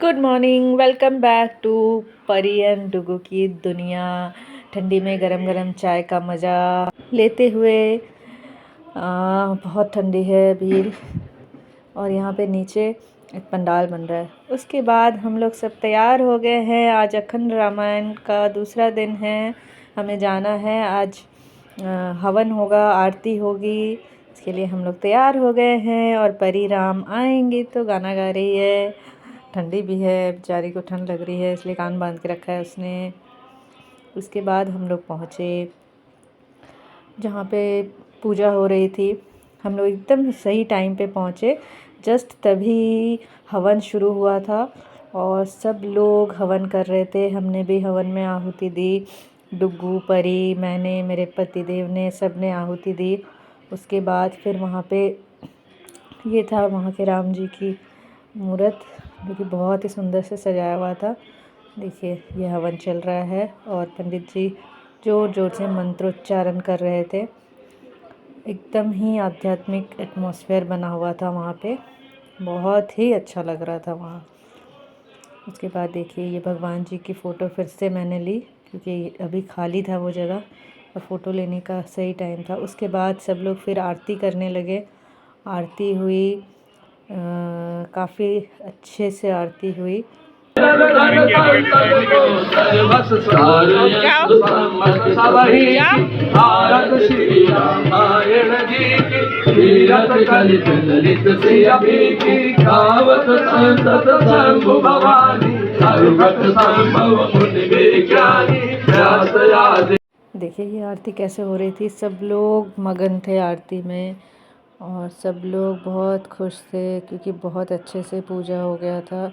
Good morning, welcome back to Pari and Dugu की दुनिया। ठंडी में गरम गरम चाय का मज़ा लेते हुए बहुत ठंडी है अभी और यहाँ पे नीचे एक पंडाल बन रहा है। उसके बाद हम लोग सब तैयार हो गए हैं। आज अखंड रामायण का दूसरा दिन है, हमें जाना है। आज हवन होगा, आरती होगी, इसके लिए हम लोग तैयार हो गए हैं। और परी राम आएंगे तो गाना गा रही है। ठंडी भी है, बेचारी को ठंड लग रही है इसलिए कान बांध के रखा है उसने। उसके बाद हम लोग पहुँचे जहाँ पे पूजा हो रही थी। हम लोग एकदम सही टाइम पे पहुँचे। जस्ट तभी हवन शुरू हुआ था और सब लोग हवन कर रहे थे। हमने भी हवन में आहुति दी। डुग्गू, परी, मैंने, मेरे पतिदेव ने, सब ने आहुति दी। उसके बाद फिर वहाँ पे ये था वहाँ के राम जी की मूर्त, जो कि बहुत ही सुंदर से सजाया हुआ था। देखिए ये हवन चल रहा है और पंडित जी ज़ोर ज़ोर से मंत्रोच्चारण कर रहे थे। एकदम ही आध्यात्मिक एटमॉस्फेयर बना हुआ था वहाँ पे, बहुत ही अच्छा लग रहा था वहाँ। उसके बाद देखिए ये भगवान जी की फ़ोटो फिर से मैंने ली, क्योंकि अभी खाली था वो जगह और फ़ोटो लेने का सही टाइम था। उसके बाद सब लोग फिर आरती करने लगे। आरती हुई, काफ़ी अच्छे से आरती हुई। देखिए ये आरती कैसे हो रही थी, सब लोग मगन थे आरती में और सब लोग बहुत खुश थे क्योंकि बहुत अच्छे से पूजा हो गया था।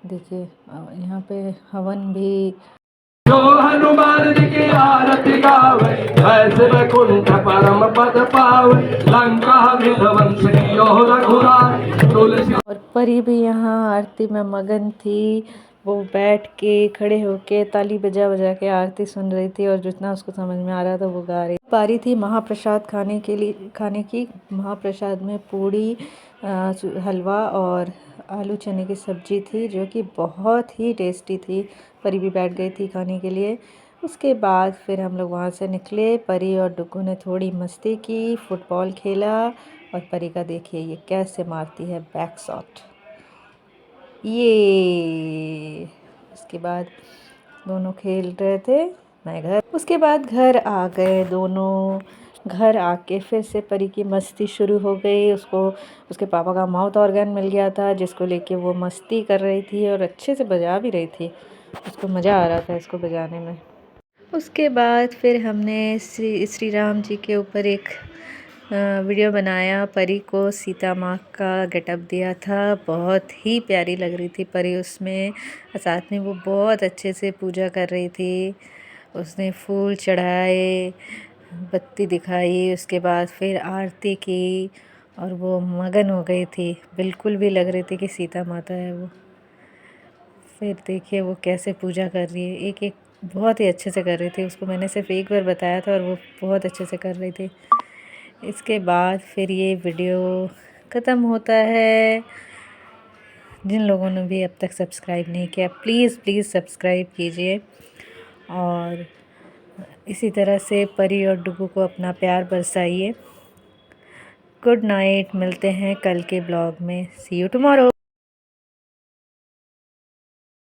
देखिए यहाँ पे हवन भी। जो हनुमान जी की आरती गावे, ऐसे वैकुंठ परम पद पावे, लंका विध्वंस कियो रघुराई, तुलसी। और परी भी यहाँ आरती में मगन थी। वो बैठ के, खड़े होके ताली बजा बजा के आरती सुन रही थी और जितना उसको समझ में आ रहा था वो गा रही। पारी थी महाप्रसाद खाने की। महाप्रसाद में पूड़ी, हलवा और आलू चने की सब्ज़ी थी, जो कि बहुत ही टेस्टी थी। परी भी बैठ गई थी खाने के लिए। उसके बाद फिर हम लोग वहाँ से निकले। परी और डुग्गू ने थोड़ी मस्ती की, फुटबॉल खेला। और परी का देखिए ये कैसे मारती है बैक शॉट, ये। उसके बाद दोनों खेल रहे थे। उसके बाद घर आ गए दोनों। घर आके फिर से परी की मस्ती शुरू हो गई। उसको उसके पापा का माउथ ऑर्गन मिल गया था, जिसको लेके वो मस्ती कर रही थी और अच्छे से बजा भी रही थी। उसको मज़ा आ रहा था इसको बजाने में। उसके बाद फिर हमने श्री राम जी के ऊपर एक वीडियो बनाया। परी को सीता माँ का गेटअप दिया था, बहुत ही प्यारी लग रही थी परी उसमें। साथ में वो बहुत अच्छे से पूजा कर रही थी। उसने फूल चढ़ाए, बत्ती दिखाई, उसके बाद फिर आरती की और वो मगन हो गई थी। बिल्कुल भी लग रही थी कि सीता माता है वो। फिर देखिए वो कैसे पूजा कर रही है, एक एक बहुत ही अच्छे से कर रही थी। उसको मैंने सिर्फ एक बार बताया था और वो बहुत अच्छे से कर रही थी। इसके बाद फिर ये वीडियो ख़त्म होता है। जिन लोगों ने भी अब तक सब्सक्राइब नहीं किया, प्लीज़ प्लीज़ सब्सक्राइब कीजिए और इसी तरह से परी और डुगू को अपना प्यार बरसाइए। गुड नाइट, मिलते हैं कल के ब्लॉग में। सी यू टुमारो।